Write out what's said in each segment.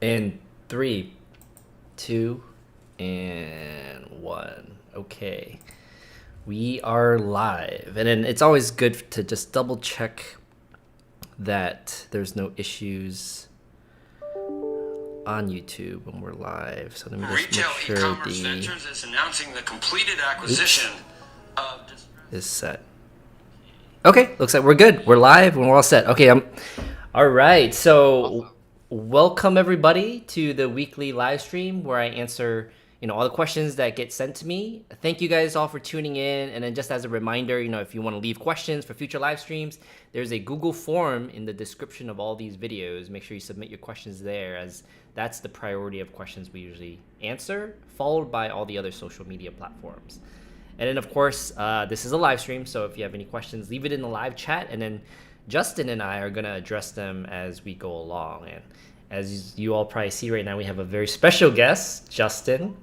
And three, two, and one. Okay. We are live. And then it's always good to just double check that there's no issues on YouTube when we're live. So let me just make Retail sure e-commerce the ventures is announcing the completed oops acquisition of is set. Okay, looks like we're good. We're live and we're all set. Okay, all right. So welcome everybody to the weekly live stream where I answer, all the questions that get sent to me. Thank you guys all for tuning in. And then just as a reminder, if you want to leave questions for future live streams, there's a Google form in the description of all these videos. Make sure you submit your questions there, as that's the priority of questions we usually answer, followed by all the other social media platforms. And then, of course, this is a live stream, so if you have any questions, leave it in the live chat, and then Justin and I are going to address them as we go along. And as you all probably see right now, we have a very special guest, Justin,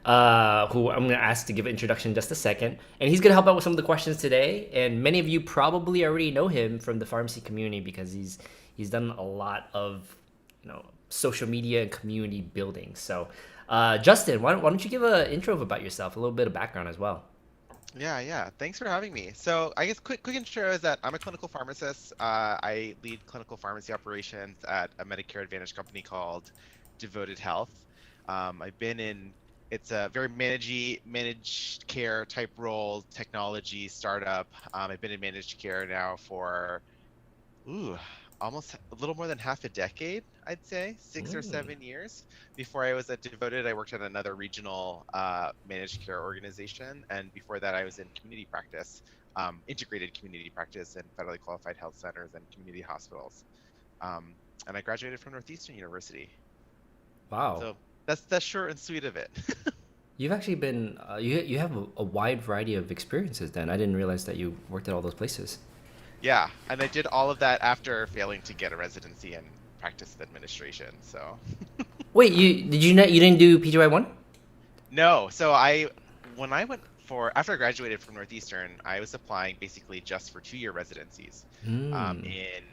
who I'm going to ask to give an introduction in just a second. And he's going to help out with some of the questions today. And many of you probably already know him from the pharmacy community because he's done a lot of social media and community building. So Justin, why don't you give an intro about yourself, a little bit of background as well? Yeah. Thanks for having me. So I guess quick intro is that I'm a clinical pharmacist. I lead clinical pharmacy operations at a Medicare Advantage company called Devoted Health. I've been in it's a very managed care type role, technology startup. I've been in managed care now for ooh, almost a little more than half a decade, I'd say, 6 or 7 years. Before I was at Devoted, I worked at another regional managed care organization. And before that, I was in community practice, integrated community practice in federally qualified health centers and community hospitals. And I graduated from Northeastern University. Wow. So that's short and sweet of it. You've actually been you have a wide variety of experiences. Then I didn't realize that you worked at all those places. Yeah, and I did all of that after failing to get a residency in practice administration. So Wait, you didn't do PGY 1? no, when I went for after I graduated from Northeastern, I was applying basically just for 2-year residencies Hmm. in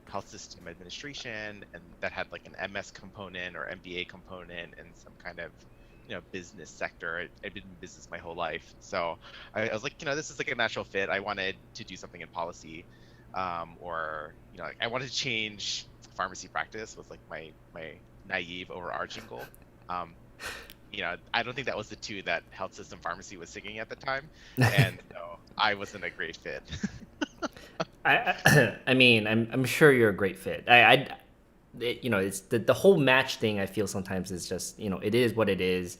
health system administration, and that had like an MS component or MBA component and some kind of business sector. I've been in business my whole life, so I was like, this is like a natural fit. I wanted to do something in policy, or I wanted to change pharmacy practice was like my naive overarching goal. Um, I don't think that was the tune that health system pharmacy was singing at the time, and so I wasn't a great fit. I mean, I'm sure you're a great fit. It's the whole match thing. I feel sometimes is just it is what it is,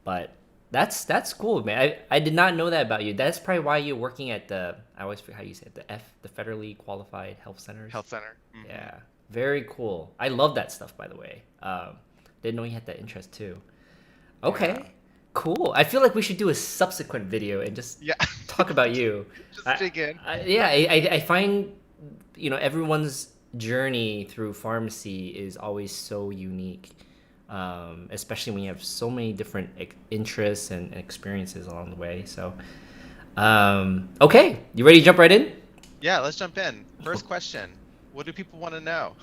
but that's cool, man. I did not know that about you. That's probably why you're working at I always forget how you say it, the federally qualified health centers. Health center. Yeah, very cool. I love that stuff, by the way. Didn't know you had that interest too. Yeah. Okay, cool. I feel like we should do a subsequent video and just Yeah. talk about you. Just dig in. Yeah, I find everyone's journey through pharmacy is always so unique, especially when you have so many different interests and experiences along the way. So, okay, you ready to jump right in? Yeah, let's jump in. First question. What do people want to know?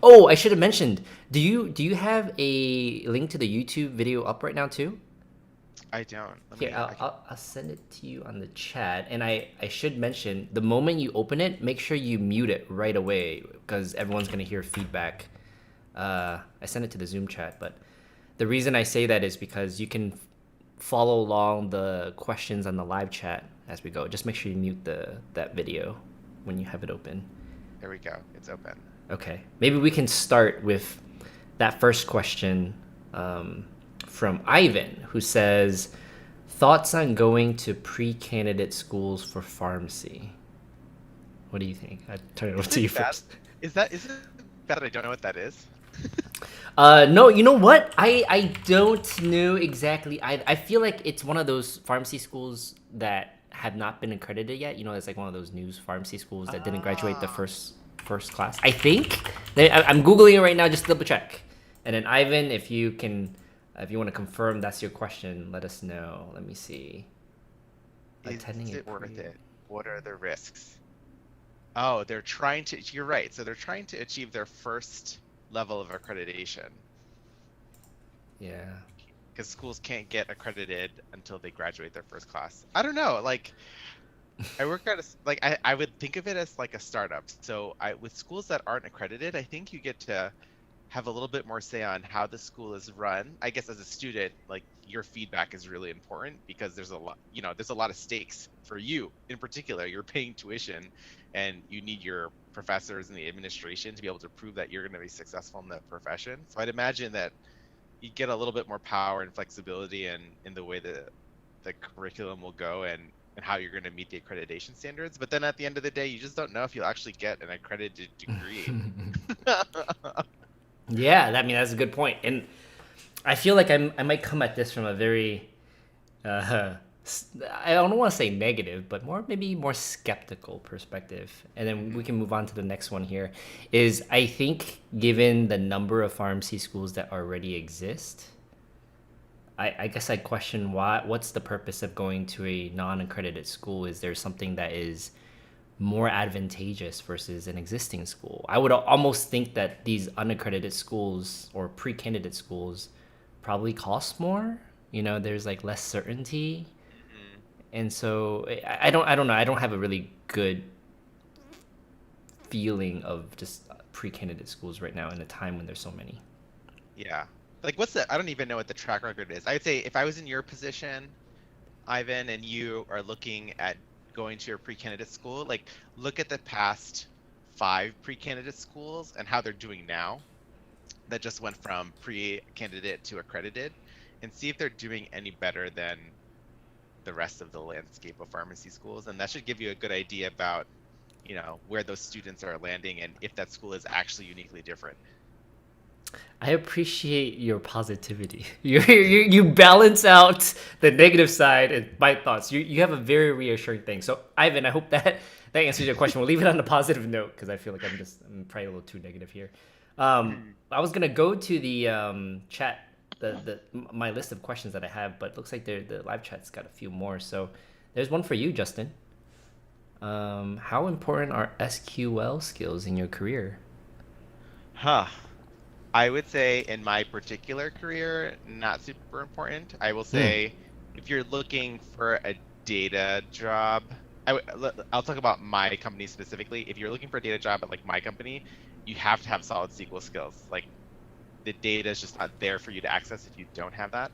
Oh, I should have mentioned. Do you have a link to the YouTube video up right now too? I don't. Here, I can. I'll send it to you on the chat. And I should mention, the moment you open it, make sure you mute it right away because everyone's going to hear feedback. I sent it to the Zoom chat, but the reason I say that is because you can follow along the questions on the live chat as we go. Just make sure you mute that video when you have it open. There we go. It's open. Okay. Maybe we can start with that first question from Ivan, who says, thoughts on going to pre-candidate schools for pharmacy? What do you think? I turn it over Is to it you bad? first. Is it bad that I don't know what that is? No, you know what? I don't know exactly. I feel like it's one of those pharmacy schools that have not been accredited yet. It's like one of those news pharmacy schools that didn't graduate the Ah, first class. I think. I'm googling it right now just to double check. And then Ivan, if you want to confirm that's your question, let us know. Let me see. is Attending a it worth pre. it? What are the risks? Oh, they're trying to, you're right. So they're trying to achieve their first level of accreditation, Yeah. because schools can't get accredited until they graduate their first class. I don't know, like I work at I would think of it as like a startup. So with schools that aren't accredited, I think you get to have a little bit more say on how the school is run. I guess as a student, like your feedback is really important because there's a lot, there's a lot of stakes for you in particular. You're paying tuition and you need your professors and the administration to be able to prove that you're going to be successful in the profession. So I'd imagine that you get a little bit more power and flexibility in the way the curriculum will go and how you're going to meet the accreditation standards. But then at the end of the day, you just don't know if you'll actually get an accredited degree. Yeah, I mean that's a good point, and I feel like I might come at this from a very, I don't want to say negative, but maybe more skeptical perspective, and then we can move on to the next one here. Is I think given the number of pharmacy schools that already exist, I guess I question what's the purpose of going to a non-accredited school? Is there something that is more advantageous versus an existing school? I would almost think that these unaccredited schools or pre-candidate schools probably cost more. There's like less certainty, Mhm. and so I don't know. I don't have a really good feeling of just pre-candidate schools right now in a time when there's so many. Yeah. Like I don't even know what the track record is. I would say if I was in your position, Ivan, and you are looking at going to your pre-candidate school, like look at the past 5 pre-candidate schools and how they're doing now that just went from pre-candidate to accredited, and see if they're doing any better than the rest of the landscape of pharmacy schools. And that should give you a good idea about, where those students are landing and if that school is actually uniquely different. I appreciate your positivity. You balance out the negative side and my thoughts. You have a very reassuring thing. So Ivan, I hope that answers your question. We'll leave it on a positive note because I feel like I'm probably a little too negative here. I was gonna go to the chat, my list of questions that I have, but it looks like the live chat's got a few more. So there's one for you, Justin. How important are SQL skills in your career? Huh. I would say in my particular career, not super important. I will say if you're looking for a data job, I'll talk about my company specifically. If you're looking for a data job at like my company, you have to have solid SQL skills. Like the data is just not there for you to access if you don't have that.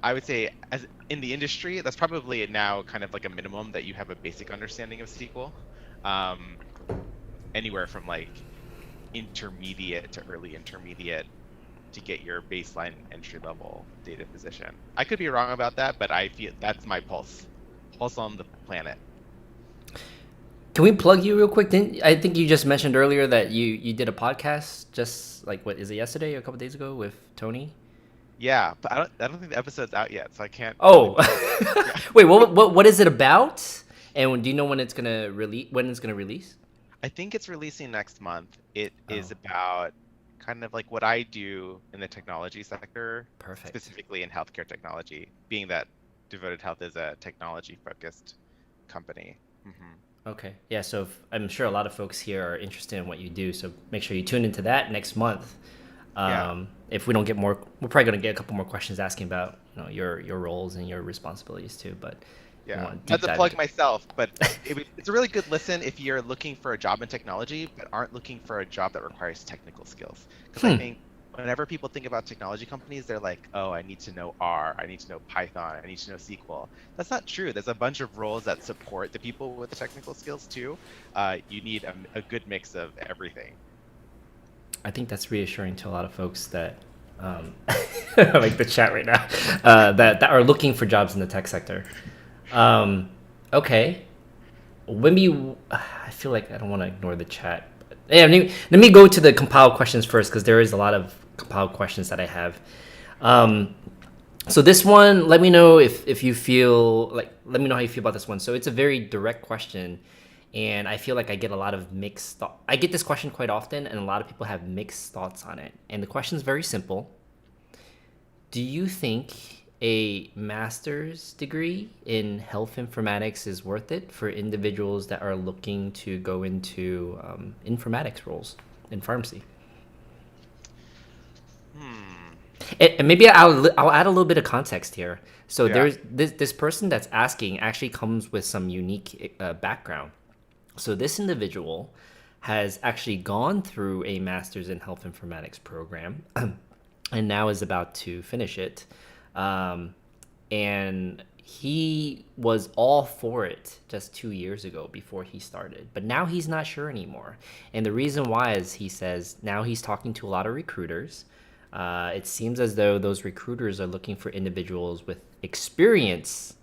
I would say as in the industry, that's probably now kind of like a minimum that you have a basic understanding of SQL. Um, Anywhere from like intermediate to early intermediate to get your baseline entry level data position. I could be wrong about that, but I feel that's my pulse on the planet. Can we plug you real quick? I think you just mentioned earlier that you did a podcast just like what is it yesterday or a couple days ago with Tony? Yeah, but I don't think the episode's out yet, so I can't Oh, really... Yeah. wait, what is it about? And do you know when it's gonna release? When it's gonna release? I think it's releasing next month. It is Oh, about kind of like what I do in the technology sector, perfect. specifically in healthcare technology, being that Devoted Health is a technology focused company. Okay, yeah. So I'm sure a lot of folks here are interested in what you do. So make sure you tune into that next month. Yeah. If we don't get more, we're probably gonna get a couple more questions asking about your roles and your responsibilities too. But we Yeah, want to not deep to dive plug into. myself, but it's a really good listen if you're looking for a job in technology, but aren't looking for a job that requires technical skills. Because I think whenever people think about technology companies, they're like, oh, I need to know R, I need to know Python, I need to know SQL. That's not true. There's a bunch of roles that support the people with the technical skills too. You need a good mix of everything. I think that's reassuring to a lot of folks that, like the chat right now, that are looking for jobs in the tech sector. Okay, maybe I feel like I don't want to ignore the chat. But, yeah, let me go to the compiled questions first because there is a lot of compiled questions that I have. So this one, let me know if you feel like, let me know how you feel about this one. So it's a very direct question, and I feel like I get a lot of mixed thought. I get this question quite often, and a lot of people have mixed thoughts on it. And the question is very simple. Do you think a master's degree in health informatics is worth it for individuals that are looking to go into informatics roles? in pharmacy? Hmm. And maybe I'll add a little bit of context here. So Yeah. there's this person that's asking actually comes with some unique background. So this individual has actually gone through a master's in health informatics program, and now is about to finish it. And he was all for it just 2 years ago before he started, but now he's not sure anymore. And the reason why is he says now he's talking to a lot of recruiters. It seems as though those recruiters are looking for individuals with experience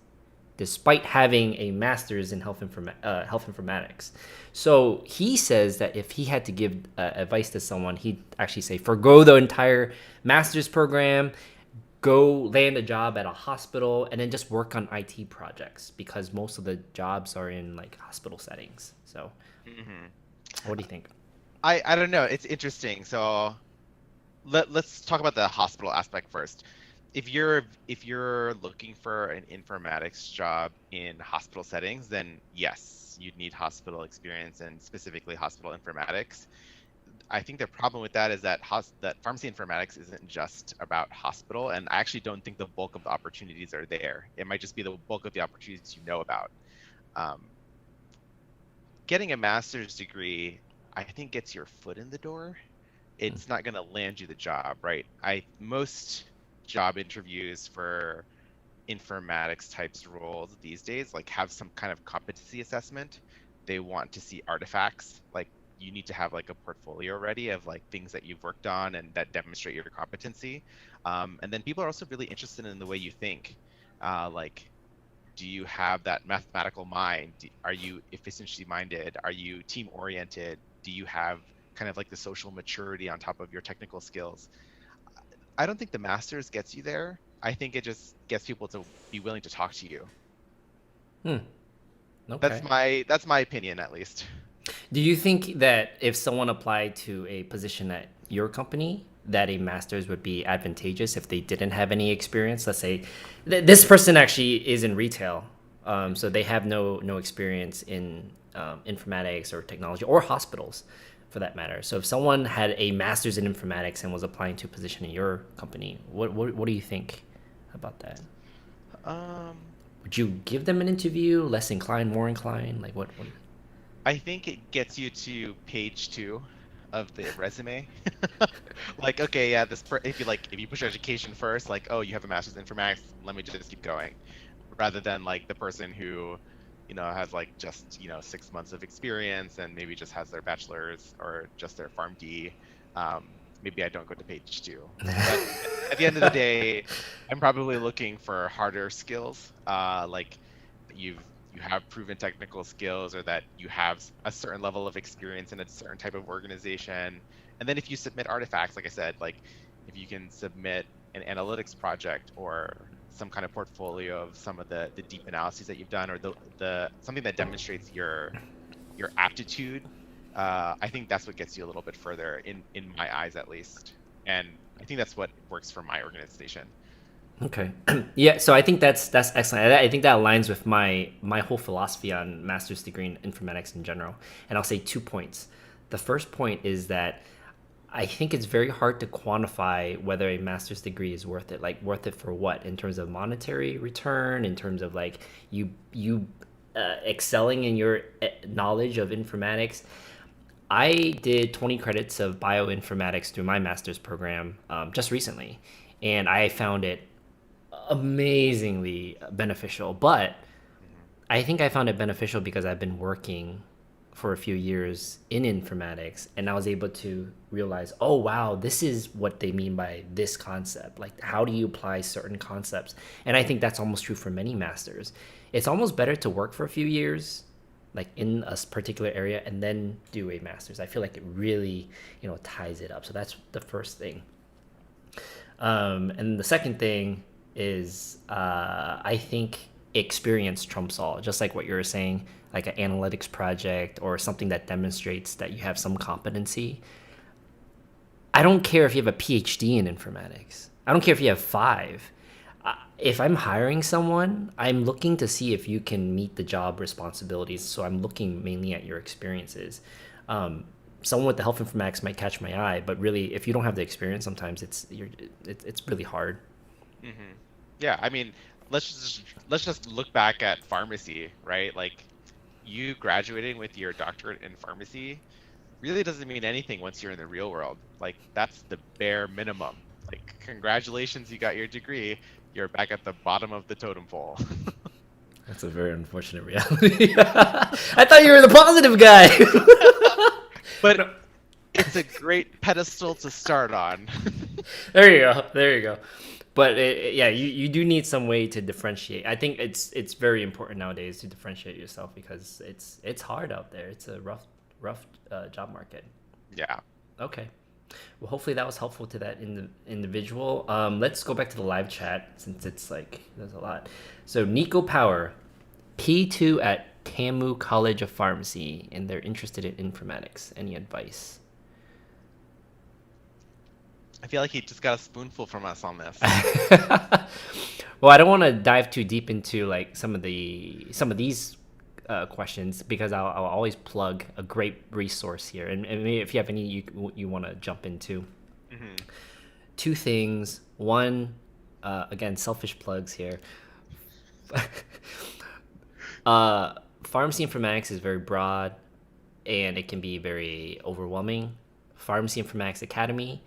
despite having a master's in health informatics. So he says that if he had to give advice to someone, he'd actually say forgo the entire master's program, go land a job at a hospital, and then just work on IT projects because most of the jobs are in like hospital settings. So, what do you think? I don't know. It's interesting. So let's talk about the hospital aspect first. If you're looking for an informatics job in hospital settings, then yes, you'd need hospital experience and specifically hospital informatics. I think the problem with that is that that pharmacy informatics isn't just about hospital, and I actually don't think the bulk of the opportunities are there. It might just be the bulk of the opportunities you know about. Um, Getting a master's degree, I think, gets your foot in the door. It's not going to land you the job, right? Most job interviews for informatics types roles these days like have some kind of competency assessment. They want to see artifacts, like you need to have like a portfolio ready of like things that you've worked on and that demonstrate your competency. And then people are also really interested in the way you think. Like, do you have that mathematical mind? Are you efficiency minded? Are you team oriented? Do you have kind of like the social maturity on top of your technical skills? I don't think the master's gets you there. I think it just gets people to be willing to talk to you. Hmm. Okay. That's my opinion at least. Do you think that if someone applied to a position at your company, that a master's would be advantageous if they didn't have any experience? Let's say this person actually is in retail, so they have no experience in informatics or technology or hospitals, for that matter. So if someone had a master's in informatics and was applying to a position in your company, what do you think about that? Um, Would you give them an interview? Less inclined, more inclined? Like what? I think it gets you to page two of the resume. Like, okay, yeah, if you push education first, like, oh, you have a master's in informatics, let me just keep going, rather than like the person who, has like just 6 months of experience and maybe just has their bachelor's or just their PharmD. Maybe I don't go to page two, but at the end of the day, I'm probably looking for harder skills, like you've you have proven technical skills or that you have a certain level of experience in a certain type of organization. And then if you submit artifacts, like I said, like if you can submit an analytics project or some kind of portfolio of some of the deep analyses that you've done or the something that demonstrates your aptitude, I think that's what gets you a little bit further in my eyes at least. And I think that's what works for my organization. Okay. Yeah, so I think that's excellent. I think that aligns with my whole philosophy on master's degree in informatics in general. And I'll say 2 points. The first point is that I think it's very hard to quantify whether a master's degree is worth it. Like worth it for what? In terms of monetary return, in terms of like you excelling in your knowledge of informatics. I did 20 credits of bioinformatics through my master's program just recently, and I found it amazingly beneficial. But Hmm. I think I found it beneficial because I've been working for a few years in informatics, and I was able to realize, oh wow, this is what they mean by this concept. Like, how do you apply certain concepts? And I think that's almost true for many masters. It's almost better to work for a few years, like in a particular area, and then do a master's. I feel like it really, ties it up. So that's the first thing. And the second thing is I think experience trumps all, just like what you were saying, like an analytics project or something that demonstrates that you have some competency. I don't care if you have a PhD in informatics. I don't care if you have five. If I'm hiring someone, I'm looking to see if you can meet the job responsibilities. So I'm looking mainly at your experiences. someone with the health informatics might catch my eye, but really, if you don't have the experience, sometimes it's really hard. Hmm. Yeah, I mean, let's just look back at pharmacy, right? Like you graduating with your doctorate in pharmacy really doesn't mean anything once you're in the real world. Like that's the bare minimum. Like congratulations, you got your degree. You're back at the bottom of the totem pole. That's a very unfortunate reality. I thought you were the positive guy. But it's a great pedestal to start on. There you go. There you go. But yeah, you do need some way to differentiate. I think it's very important nowadays to differentiate yourself because it's hard out there. It's a rough job market. Yeah. Okay. Well, hopefully that was helpful to that individual. Let's go back to the live chat since it's like there's a lot. So Nico Power, P2 at TAMU College of Pharmacy, and they're interested in informatics. Any advice? I feel like he just got a spoonful from us on this. Well, I don't want to dive too deep into like some of these questions because I'll always plug a great resource here, and maybe if you have any you want to jump into. Hmm. Two things. One, again, selfish plugs here. Pharmacy informatics is very broad, and it can be very overwhelming. Pharmacy Informatics Academy,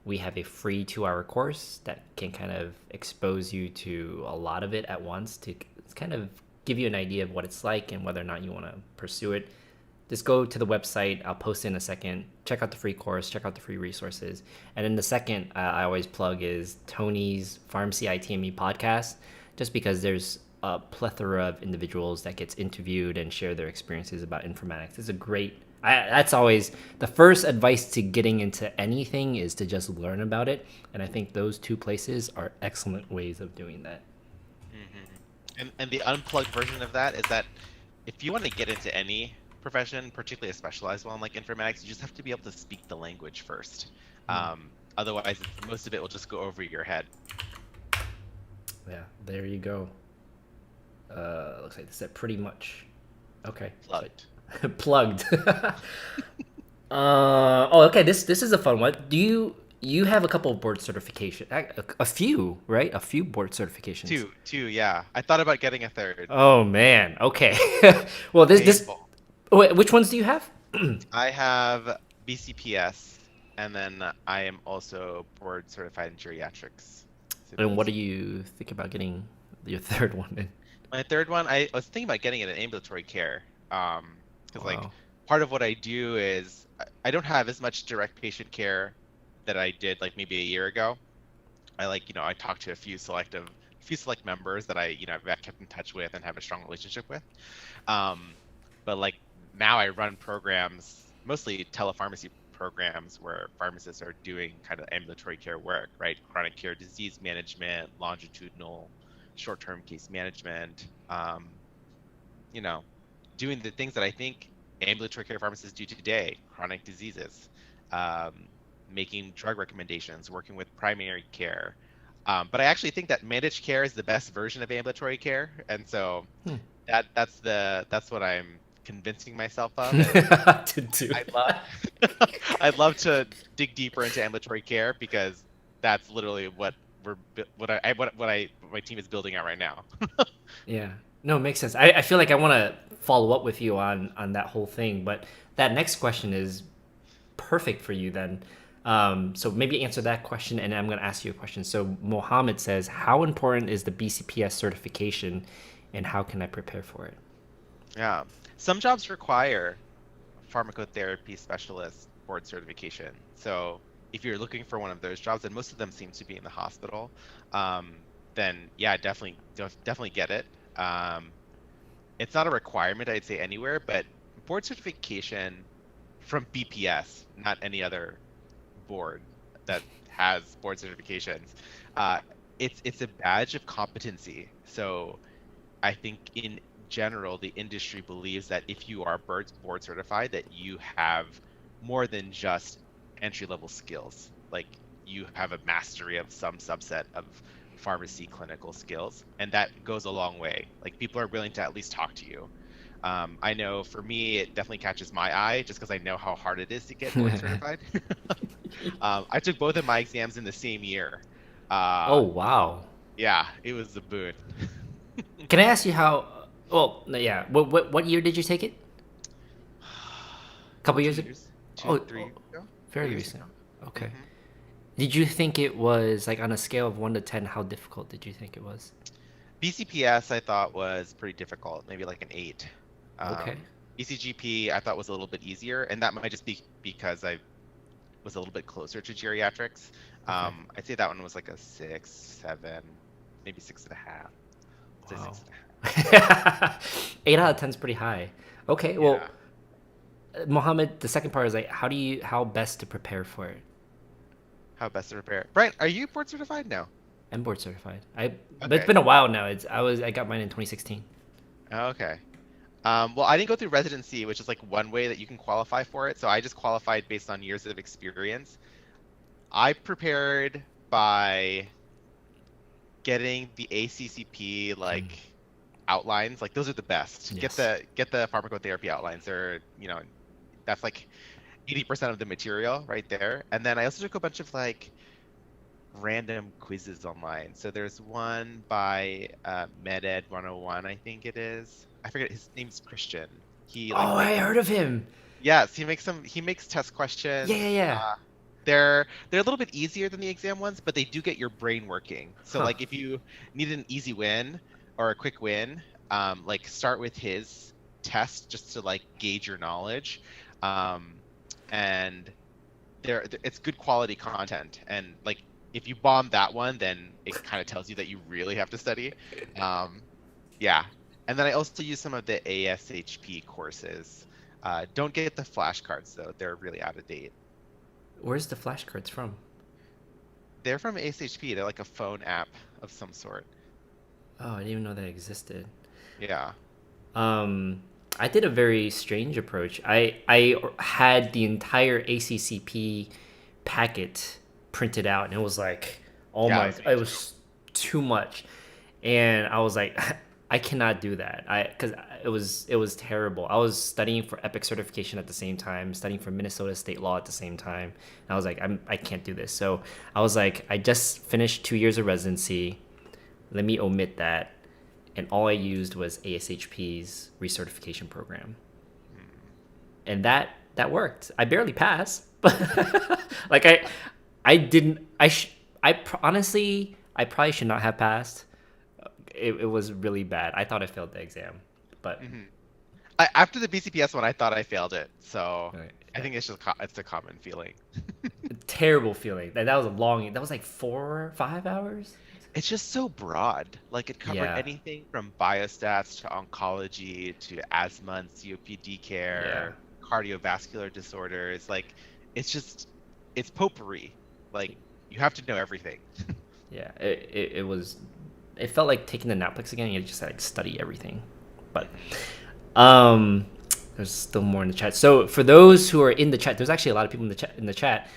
we have a free 2-hour course that can kind of expose you to a lot of it at once to kind of give you an idea of what it's like and whether or not you want to pursue it. Just go to the website. I'll post in a second. Check out the free course. Check out the free resources. And then the second I always plug is Tony's Pharmacy ITME podcast, just because there's a plethora of individuals that gets interviewed and share their experiences about informatics. It's a great. That's always the first advice to getting into anything is to just learn about it. And I think those two places are excellent ways of doing that. And the unplugged version of that is that if you want to get into any profession, particularly a specialized one like informatics, you just have to be able to speak the language first. Otherwise, most of it will just go over your head. Yeah, there you go. Looks like they said pretty much. Okay. Plugged. Plugged. Oh, okay. This is a fun one. Do you have a couple of board certification? A few, right? A few board certifications. Two, yeah. I thought about getting a third. Oh man. Okay. Well, this. Painful. Wait, which ones do you have? I have BCPS, and then I am also board certified in geriatrics. And what do you think about getting your third one in? My third one, I was thinking about getting it in ambulatory care. Because like Wow. part of what I do is I don't have as much direct patient care that I did like maybe a year ago. I talk to a few select members that I've kept in touch with and have a strong relationship with. But like now I run programs, mostly telepharmacy programs where pharmacists are doing kind of ambulatory care work, right? Chronic care disease management, longitudinal, short-term case management, doing the things that I think ambulatory care pharmacists do today, chronic diseases, making drug recommendations, working with primary care. But I actually think that managed care is the best version of ambulatory care, and so that's what I'm convincing myself of. To do. I'd love to dig deeper into ambulatory care because that's literally what my team is building out right now. Yeah. No, it makes sense. I feel like I want to follow up with you on that whole thing, but that next question is perfect for you then. So maybe answer that question, and I'm going to ask you a question. So Mohammed says, how important is the BCPS certification, and how can I prepare for it? Yeah. Some jobs require pharmacotherapy specialist board certification. So if you're looking for one of those jobs, and most of them seem to be in the hospital, then yeah, definitely get it. It's not a requirement, I'd say, anywhere, but board certification from BPS, not any other board that has board certifications, it's a badge of competency. So I think in general, the industry believes that if you are board certified, that you have more than just entry-level skills. Like you have a mastery of some subset of pharmacy clinical skills, and that goes a long way. Like people are willing to at least talk to you. I know for me, it definitely catches my eye just because I know how hard it is to get board certified. I took both of my exams in the same year. Oh Uh, wow. yeah, it was a boon. Can I ask you how? Well, yeah. What year did you take it? A couple two years ago. years, two, Oh, 3 years ago, fairly 3 years recent. ago. Okay. hmm Did you think it was like on a scale of 1 to 10? How difficult did you think it was? BCPS I thought was pretty difficult, maybe like an 8. Okay. BCGP I thought was a little bit easier, and that might just be because I was a little bit closer to geriatrics. Okay. I'd say that one was like a 6, 7, maybe 6.5. I'd say Wow. 6.5. 8 out of 10 is pretty high. Okay. Yeah. Well, Mohammed, the second part is like, how best to prepare for it? How best to prepare? Brian, are you board certified now? I'm board certified. But it's Okay. been a while now. I got mine in 2016. Okay. Well, I didn't go through residency, which is like one way that you can qualify for it. So I just qualified based on years of experience. I prepared by getting the ACCP outlines. Like those are the best. Get Yes. the pharmacotherapy outlines. That's like 80% of the material right there. And then I also took a bunch of random quizzes online. So there's one by MedEd 101, I think it is. I forget, his name's Christian. He Oh, I makes heard of him. Yes, he makes test Yeah, yeah, questions. yeah. They're a little bit easier than the exam ones, but they do get your brain working. So Huh. if you need an easy win or a quick win, start with his test just to gauge your knowledge. Um, and it's good quality content. And if you bomb that one, then it kind of tells you that you really have to study. Um, yeah. And then I also use some of the ASHP courses. Don't get the flashcards though; they're really out of date. Where's the flashcards from? They're from ASHP. They're like a phone app of some sort. Oh, I didn't even know that existed. Yeah. Um, I did a very strange approach. I had the entire ACCP packet printed out, and it was like, oh Yeah, my, it was me it too. was too much, and I was like, I cannot do that. Because it was terrible. I was studying for Epic certification at the same time, studying for Minnesota state law at the same time. And I was like, I can't do this. So I was like, I just finished 2 years of residency. Let me omit that, and all I used was ASHP's recertification program, and that worked. I barely passed, but like I didn't. Honestly, I probably should not have passed. It was really bad. I thought I failed the exam, but hmm After the BCPS one, I thought I failed it. So right, I yeah. think it's a common feeling. Terrible feeling. That was a long. That was like 4 or 5 hours. It's just so broad. Like it covered Yeah, anything from biostats to oncology to asthma and COPD yeah, care, cardiovascular disorders. It's potpourri. Like you have to know everything. yeah. It was. It felt like taking the Netflix again. You just like study everything, but Mhm. Um, there's still more in the chat. So for those who are in the chat, there's actually a lot of people in the chat.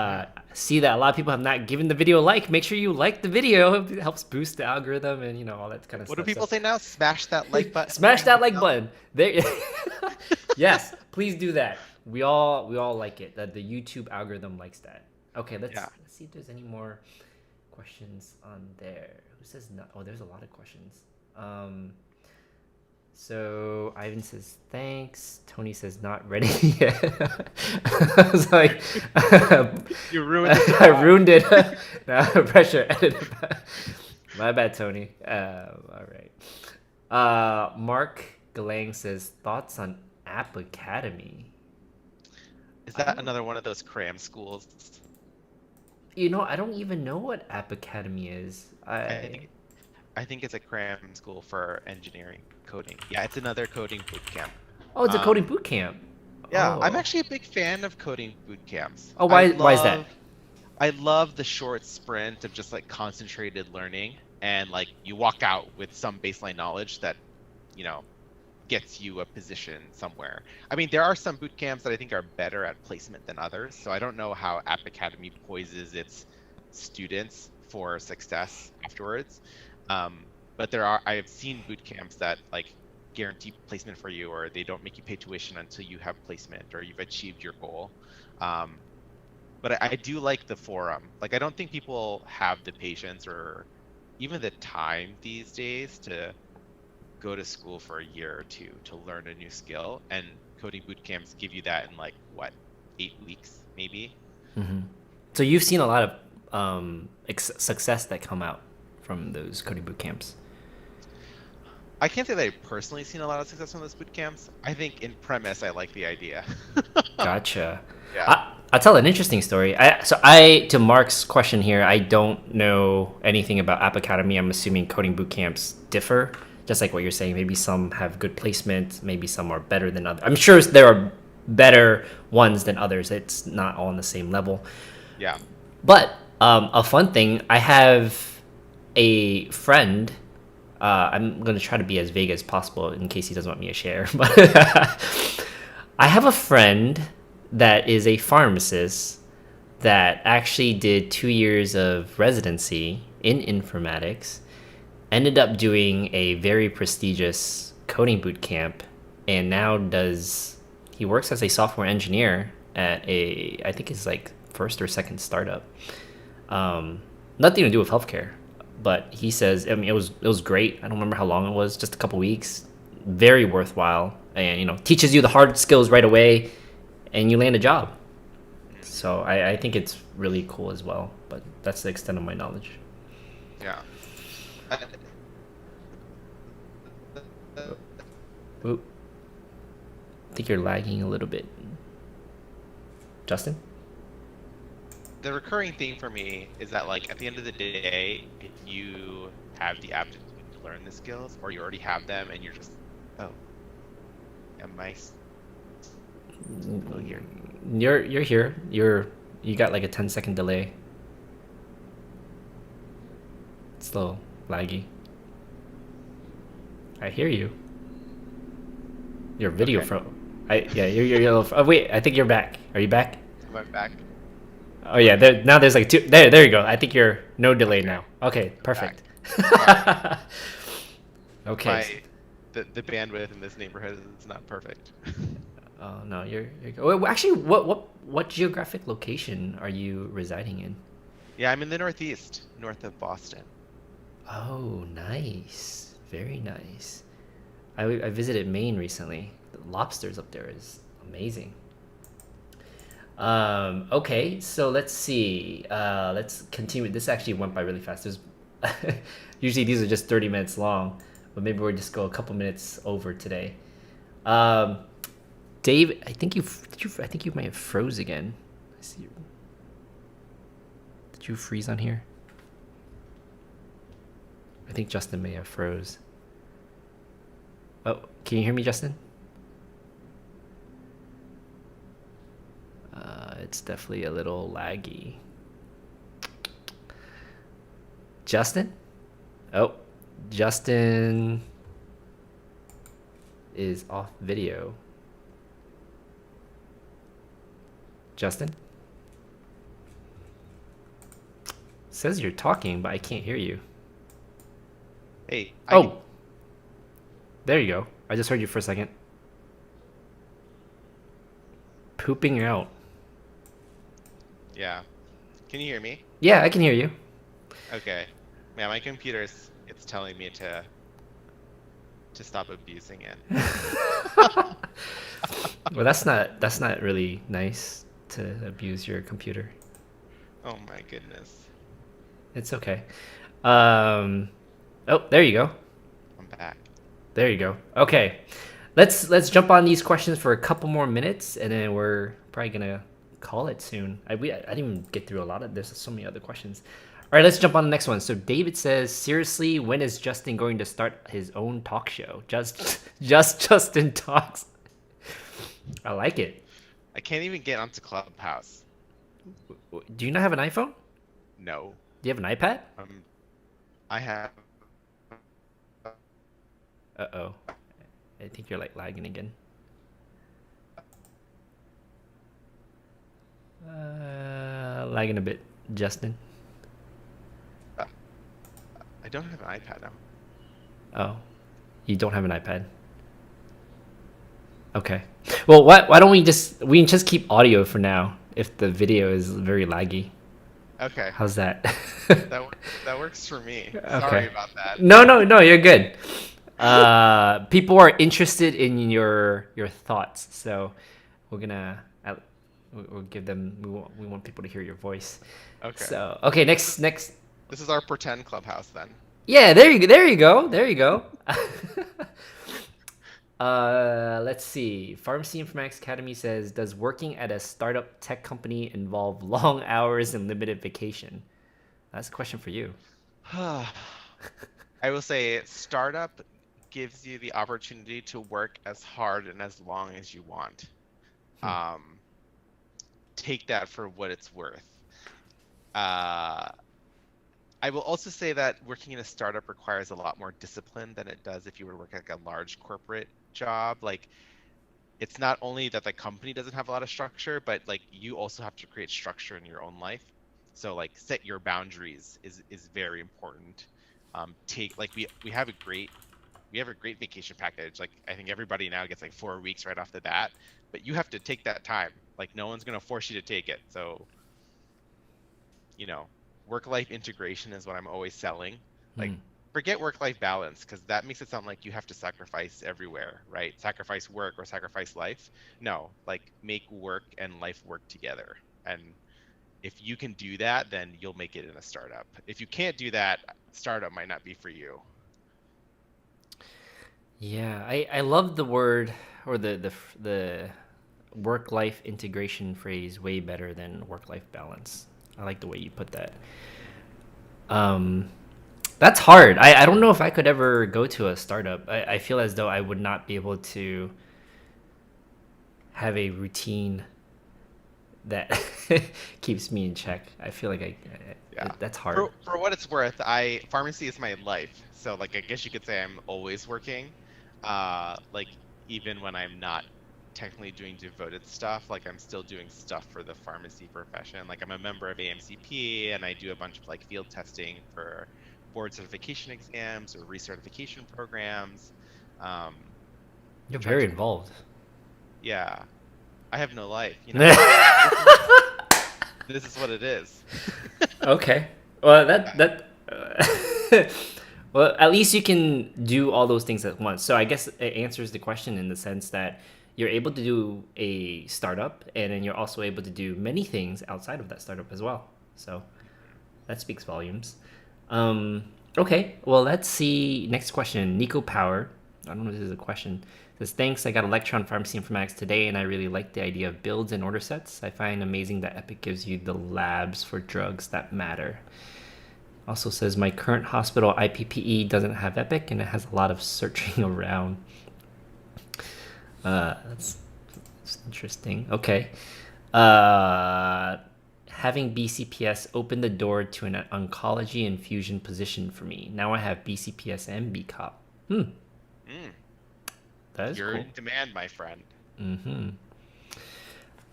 Mhm. See that a lot of people have not given the video a like. Make sure you like the video. It helps boost the algorithm and all that kind of What do stuff. So people say now? Smash that like button. smash Ring that the like bell. button. There. Yes, please do that. We all like it. That the YouTube algorithm likes that. Okay, let's Yeah. see if there's any more questions on there. Who says no? Oh, there's a lot of questions. So Ivan says thanks. Tony says not ready yet. I was like, You ruined the I surprise. ruined it. Now pressure edit it back. My bad, Tony. All right. Mark Galang says thoughts on App Academy. Is I that don't. another one of those cram schools? I don't even know what App Academy is. I think I think it's a cram school for engineering coding. Yeah, it's another coding boot camp. Oh, it's a coding Um, boot camp. yeah, I'm Oh. actually a big fan of coding boot camps. Oh, why is that? I love the short sprint of just concentrated learning and you walk out with some baseline knowledge that, you know, gets you a position somewhere. I mean, there are some boot camps that I think are better at placement than others. So I don't know how App Academy poises its students for success afterwards. But I've seen boot camps that guarantee placement for you, or they don't make you pay tuition until you have placement or you've achieved your goal. But I do like the forum. Like, I don't think people have the patience or even the time these days to go to school for a year or two to learn a new skill. And coding boot camps give you that in like what, 8 weeks maybe. So you've seen a lot of success that come out from those coding boot camps. I can't say that I've personally seen a lot of success from those boot camps. I think in premise, I like the idea. Gotcha. Yeah. I'll tell an interesting story. To Mark's question here, I don't know anything about App Academy. I'm assuming coding boot camps differ, just like what you're saying. Maybe some have good placement, maybe some are better than others. I'm sure there are better ones than others. It's not all on the same level. Yeah. But a fun thing, I have a friend. I'm going to try to be as vague as possible in case he doesn't want me to share. But I have a friend that is a pharmacist that actually did 2 years of residency in informatics, ended up doing a very prestigious coding boot camp, and now he works as a software engineer at I think it's like first or second startup. Nothing to do with healthcare. But he says, I mean, it was great. I don't remember how long it was, just a couple weeks. Very worthwhile, and teaches you the hard skills right away, and you land a job. So I think it's really cool as well. But that's the extent of my knowledge. Yeah. Oop. I think you're lagging a little bit. Justin? The recurring theme for me is that, like, at the end of the day, if you have the aptitude to learn the skills, or you already have them, and you're just, oh, am I still here? You're here. You got like a 10-second delay. It's a little laggy. I hear you. Your video Okay. you're oh, wait, I think you're back. Are you back? Am I back? Oh yeah, now there's like two. There you go. I think you're no delay now. Okay, perfect. Okay. The bandwidth in this neighborhood is not perfect. Oh no, you're good. Well, actually, what geographic location are you residing in? Yeah, I'm in the Northeast, north of Boston. Oh, nice. Very nice. I visited Maine recently. The lobsters up there is amazing. Okay, so let's see. Let's continue. This actually went by really fast. Usually these are just 30 minutes long, but maybe we'll just go a couple minutes over today. Dave, I think you might have froze again. I see. Did you freeze on here? I think Justin may have froze. Oh, can you hear me, Justin? It's definitely a little laggy. Justin? Oh, Justin is off video. Justin? Says you're talking, but I can't hear you. Hey. There you go. I just heard you for a second. Pooping out. Yeah. Can you hear me? Yeah, I can hear you. Okay. Yeah, my computer's it's telling me to stop abusing it. Well, that's not really nice to abuse your computer. Oh my goodness. It's okay. Oh, there you go. I'm back. There you go. Okay. Let's jump on these questions for a couple more minutes, and then we're probably gonna call it soon. I didn't even get through a lot of. There's so many other questions. All right, let's jump on the next one. So David says, seriously, when is Justin going to start his own talk show? Just Justin Talks. I like it. I can't even get onto Clubhouse. Do you not have an iPhone? No. Do you have an iPad? I have. Uh-oh. I think you're like lagging again. Lagging a bit, Justin. I don't have an iPad now. Oh, you don't have an iPad. Okay. Well, why don't we can just keep audio for now if the video is very laggy. Okay, How's that? that works for me. Sorry Okay. about that. No, you're good. People are interested in your thoughts, so we're gonna we'll give them we want people to hear your voice. Okay. So okay, next. This is our pretend clubhouse then. Yeah, there you go. Let's see. Pharmacy Informatics Academy says, does working at a startup tech company involve long hours and limited vacation? That's a question for you. I will say startup gives you the opportunity to work as hard and as long as you want. Um, Take that for what it's worth. Uh, I will also say that working in a startup requires a lot more discipline than it does if you were to work like a large corporate job. Like it's not only that the company doesn't have a lot of structure, but like you also have to create structure in your own life. So like set your boundaries is very important. Take like we have a great vacation package. Like I think everybody now gets like 4 weeks right off the bat, but you have to take that time. Like no one's gonna force you to take it. So, you know, work-life integration is what I'm always selling. Like forget work-life balance because that makes it sound like you have to sacrifice everywhere, right? Sacrifice work or sacrifice life. No, like make work and life work together. And if you can do that, then you'll make it in a startup. If you can't do that, startup might not be for you. Yeah, I love the word or the work-life integration phrase way better than work-life balance. I like the way you put that. Um, that's hard. I don't know if I could ever go to a startup. I feel as though I would not be able to have a routine that keeps me in check. I feel like Yeah. that's hard. For what it's worth, pharmacy is my life. So like I guess you could say I'm always working. Like even when I'm not technically doing devoted stuff, like I'm still doing stuff for the pharmacy profession. Like I'm a member of AMCP and I do a bunch of like field testing for board certification exams or recertification programs. You're Trying very to, involved. yeah, I have no life, you know. This is what it is. Okay. Well, well, at least you can do all those things at once. So I guess it answers the question in the sense that you're able to do a startup and then you're also able to do many things outside of that startup as well. So that speaks volumes. Okay, well, let's see. Next question. Nico Power. I don't know if this is a question. Says, thanks. I got a lecture on pharmacy informatics today, and I really like the idea of builds and order sets. I find amazing that Epic gives you the labs for drugs that matter. Also says, my current hospital IPPE doesn't have Epic, and it has a lot of searching around. That's interesting. Okay. Having BCPS opened the door to an oncology infusion position for me. Now I have BCPS and BCOP. That is You're cool. in demand, my friend.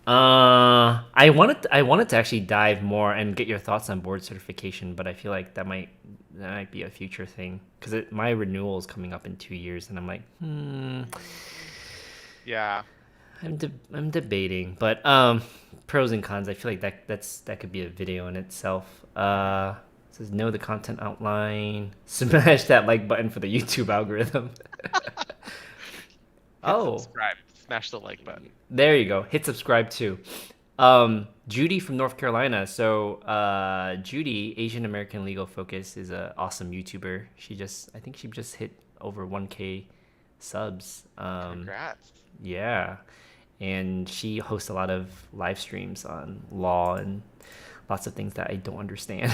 I wanted to actually dive more and get your thoughts on board certification, but I feel like that might be a future thing because my renewal is coming up in 2 years, and I'm like, Yeah. I'm debating, but pros and cons. I feel like that could be a video in itself. It says know the content outline. Smash that like button for the YouTube algorithm. Oh, Subscribe. Smash the like button. there you go. Hit subscribe too. Judy from North Carolina. So Judy, Asian American Legal Focus, is an awesome YouTuber. I think she just hit over 1K subs. Congrats. Yeah. And she hosts a lot of live streams on law and lots of things that I don't understand.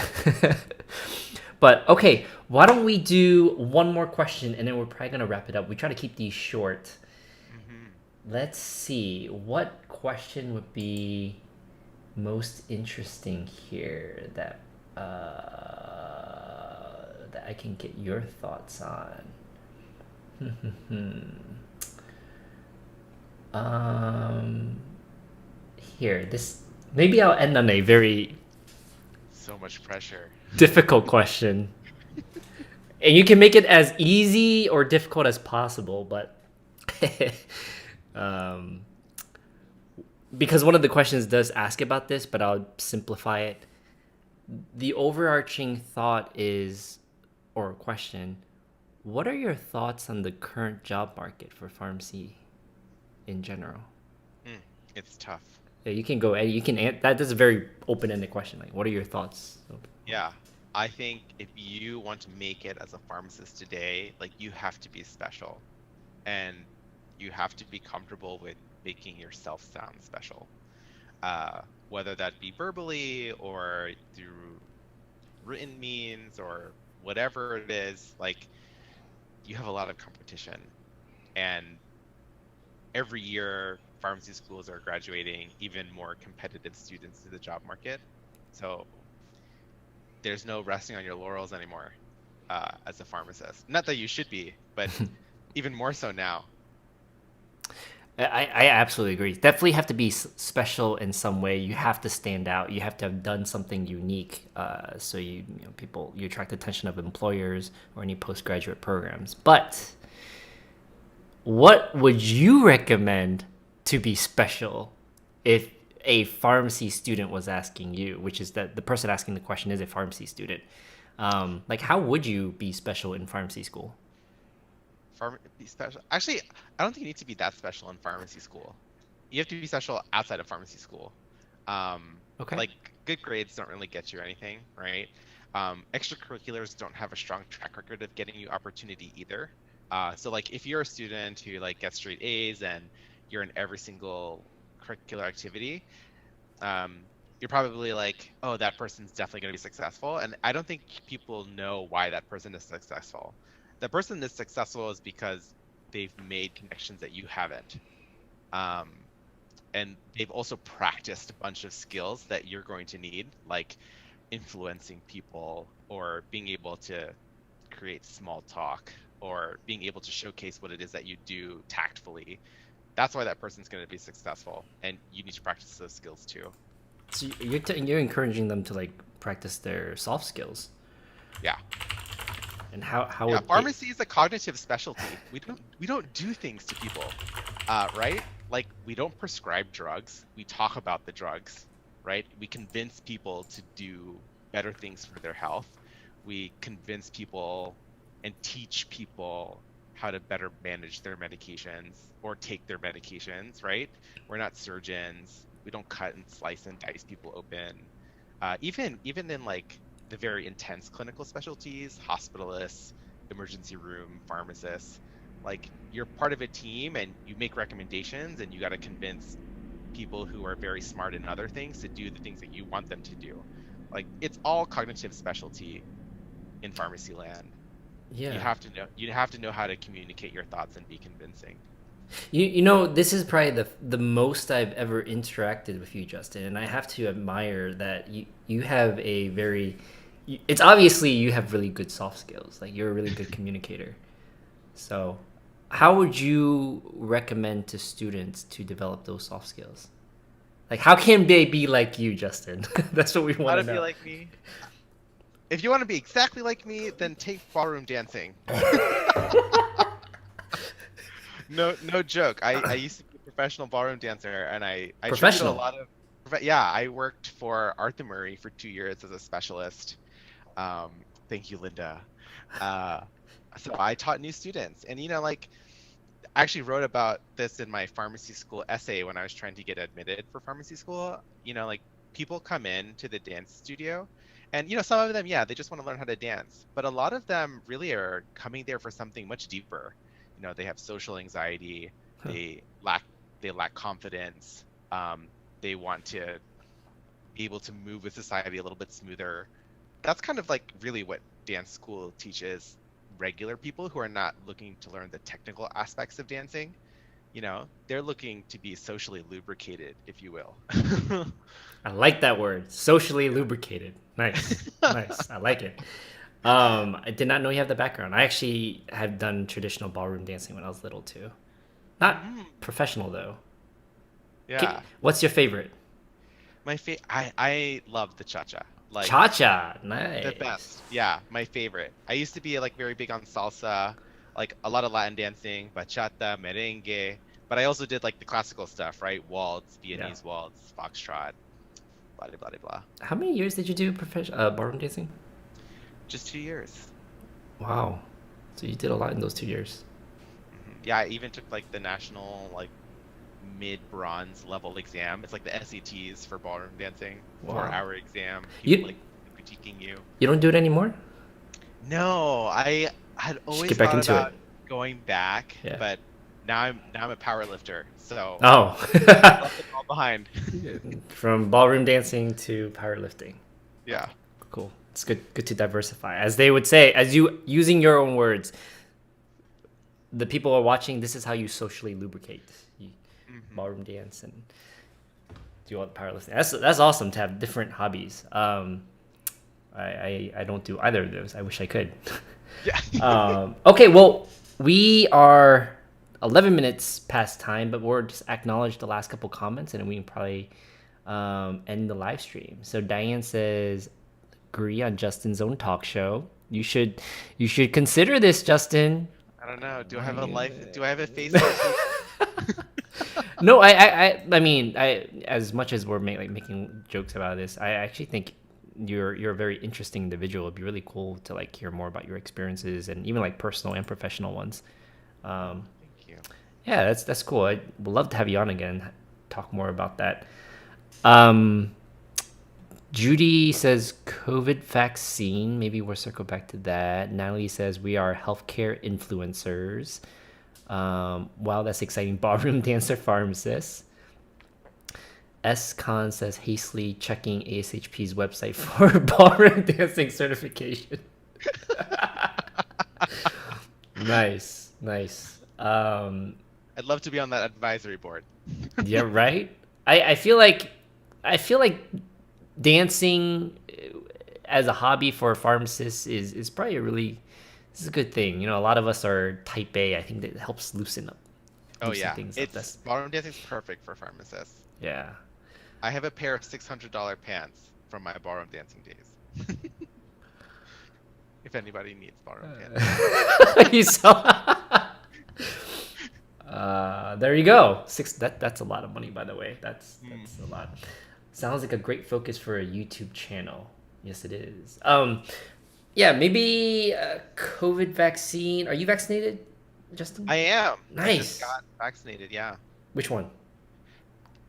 But okay, why don't we do one more question and then we're probably going to wrap it up. We try to keep these short. Let's see. What question would be most interesting here that I can get your thoughts on? Here, maybe I'll end on a very So much pressure. difficult question. And you can make it as easy or difficult as possible, but Um, because one of the questions does ask about this, but I'll simplify it. The overarching thought is, or question, what are your thoughts on the current job market for pharmacy in general? Mm, it's tough. Yeah, you can go. You can. That's a very open-ended question. Like, what are your thoughts? Yeah. I think if you want to make it as a pharmacist today, like you have to be special and you have to be comfortable with making yourself sound special. Whether that be verbally or through written means or whatever it is, like you have a lot of competition. And every year, pharmacy schools are graduating even more competitive students to the job market. So there's no resting on your laurels anymore as a pharmacist. Not that you should be, but even more so now. I absolutely agree. Definitely have to be special in some way. You have to stand out. You have to have done something unique, so you attract the attention of employers or any postgraduate programs. But what would you recommend to be special if a pharmacy student was asking you, which is that the person asking the question is a pharmacy student? Like, how would you be special in pharmacy school? Be special. Actually, I don't think you need to be that special in pharmacy school. You have to be special outside of pharmacy school. Okay. Like good grades don't really get you anything, right? Extracurriculars don't have a strong track record of getting you opportunity either. So like if you're a student who like gets straight A's and you're in every single curricular activity, you're probably like, oh, that person's definitely going to be successful. And I don't think people know why that person is successful. The person that's successful is because they've made connections that you haven't. Um, and they've also practiced a bunch of skills that you're going to need, like influencing people or being able to create small talk or being able to showcase what it is that you do tactfully. That's why that person's going to be successful. And you need to practice those skills too. So you're encouraging them to like practice their soft skills, Yeah. and how Yeah, would pharmacy is a cognitive specialty. We don't do things to people, right? Like we don't prescribe drugs. We talk about the drugs, right? We convince people to do better things for their health. We convince people and teach people how to better manage their medications or take their medications, right? We're not surgeons. We don't cut and slice and dice people open. Even in like the very intense clinical specialties, hospitalists, emergency room pharmacists, like you're part of a team and you make recommendations and you got to convince people who are very smart in other things to do the things that you want them to do. Like it's all cognitive specialty in pharmacy land. yeah. You have to know how to communicate your thoughts and be convincing. You know, this is probably the most I've ever interacted with you, Justin, and I have to admire that you have a very it's obviously you have really good soft skills. Like you're a really good communicator. So, how would you recommend to students to develop those soft skills? Like how can they be like you, Justin? That's what we How want to to be know. like me? If you want to be exactly like me, then take ballroom dancing. No joke. I used to be a professional ballroom dancer, and I treated a Professional. lot of. Yeah, I worked for Arthur Murray for 2 years as a specialist. Um, Thank you, Linda. Uh, so I taught new students, and like I actually wrote about this in my pharmacy school essay when I was trying to get admitted for pharmacy school. Like people come in to the dance studio, and some of them, yeah, they just want to learn how to dance, but a lot of them really are coming there for something much deeper. They have social anxiety, Huh. they lack confidence, they want to be able to move with society a little bit smoother. That's kind of like really what dance school teaches regular people who are not looking to learn the technical aspects of dancing. They're looking to be socially lubricated, if you will. I like that word. Socially Yeah. lubricated. Nice. Nice. I like it. I did not know you have the background. I actually have done traditional ballroom dancing when I was little too. Not Mhm. professional though. Yeah. What's your favorite? I love the cha-cha. Like Cha-cha. the Nice. best. Yeah, my favorite. I used to be like very big on salsa, like a lot of Latin dancing, bachata, merengue. But I also did like the classical stuff, right? Waltz, Yeah. Viennese waltz, foxtrot, blah blah blah blah. How many years did you do ballroom dancing? Just 2 years. Wow. So you did a lot in those 2 years. Yeah, I even took like the national like mid bronze level exam. It's like the SATs for ballroom dancing, Wow. 4 hour exam. People You like critiquing you. you don't do it anymore? No, I had You should get always back thought into it. about going back, Yeah. but now I'm a power lifter, so Oh. left it all behind. From ballroom dancing to powerlifting. Yeah. Cool. It's good to diversify. As they would say, as you using your own words, the people are watching, this is how you socially lubricate. You ballroom dance and do all the powerlifting. That's awesome to have different hobbies. I don't do either of those. I wish I could. Yeah. Okay, well, we are 11 minutes past time, but we're just acknowledge the last couple comments, and then we can probably end the live stream. So Diane says, agree on Justin's own talk show. You should consider this, Justin. I don't know. Do I have a life? Do I have a Facebook? No, I mean, as much as we're making jokes about this, I actually think you're a very interesting individual. It'd be really cool to like hear more about your experiences and even like personal and professional ones. Thank you. Yeah, that's cool. I'd love to have you on again, talk more about that. Judy says COVID vaccine. Maybe we'll circle back to that. Natalie says we are healthcare influencers. Wow, that's exciting. Ballroom dancer pharmacist. S. Khan says hastily checking ASHP's website for ballroom dancing certification. Nice. I'd love to be on that advisory board. Yeah, right. I feel like dancing as a hobby for a pharmacist is probably this is a good thing. You know, a lot of us are type A. I think that helps loosen Oh yeah, things up. ballroom dancing's perfect for pharmacists. Yeah. I have a pair of $600 pants from my ballroom dancing days. If anybody needs ballroom pants. You saw. There you go. That's a lot of money, by the way. That's a lot. Sounds like a great focus for a YouTube channel. Yes, it is. Yeah, maybe COVID vaccine. Are you vaccinated, Justin? I am. Nice. I just got vaccinated, yeah. Which one?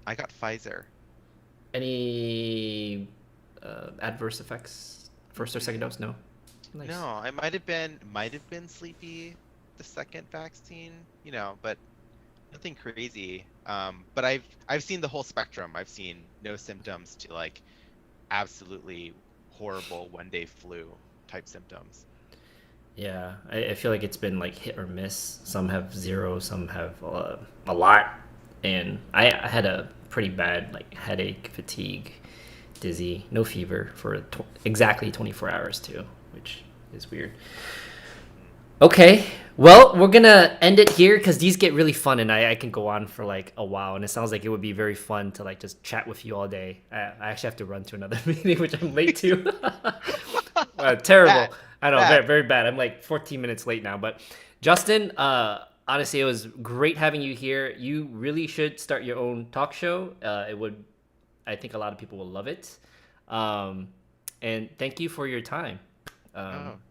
I got Pfizer. Any adverse effects? First or second dose? No. Nice. No, I might have been sleepy the second vaccine, but nothing crazy. But I've seen the whole spectrum. I've seen no symptoms to like absolutely horrible 1-day flu type symptoms. Yeah, I feel like it's been like hit or miss. Some have zero, some have a lot. And I had a pretty bad like headache, fatigue, dizzy, no fever for exactly 24 hours too, which is weird. Okay, well, we're gonna end it here because these get really fun, and I can go on for like a while, and it sounds like it would be very fun to like just chat with you all day. I actually have to run to another meeting, which I'm late to. Terrible. Bad. I know, Bad. very, very bad. I'm like 14 minutes late now, but Justin, honestly, it was great having you here. You really should start your own talk show. I think a lot of people will love it. And thank you for your time.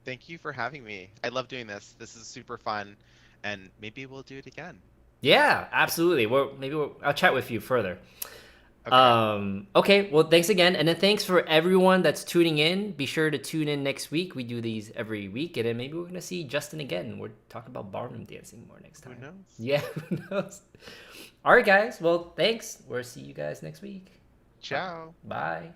Thank you for having me. I love doing this. This is super fun, and maybe we'll do it again. Yeah, absolutely. I'll chat with you further. Okay. Okay, well, thanks again. And then thanks for everyone that's tuning in. Be sure to tune in next week. We do these every week. And then maybe we're going to see Justin again. We're talking about ballroom dancing more next time. Who knows? Yeah, who knows? All right, guys. Well, thanks. We'll see you guys next week. Ciao. Bye.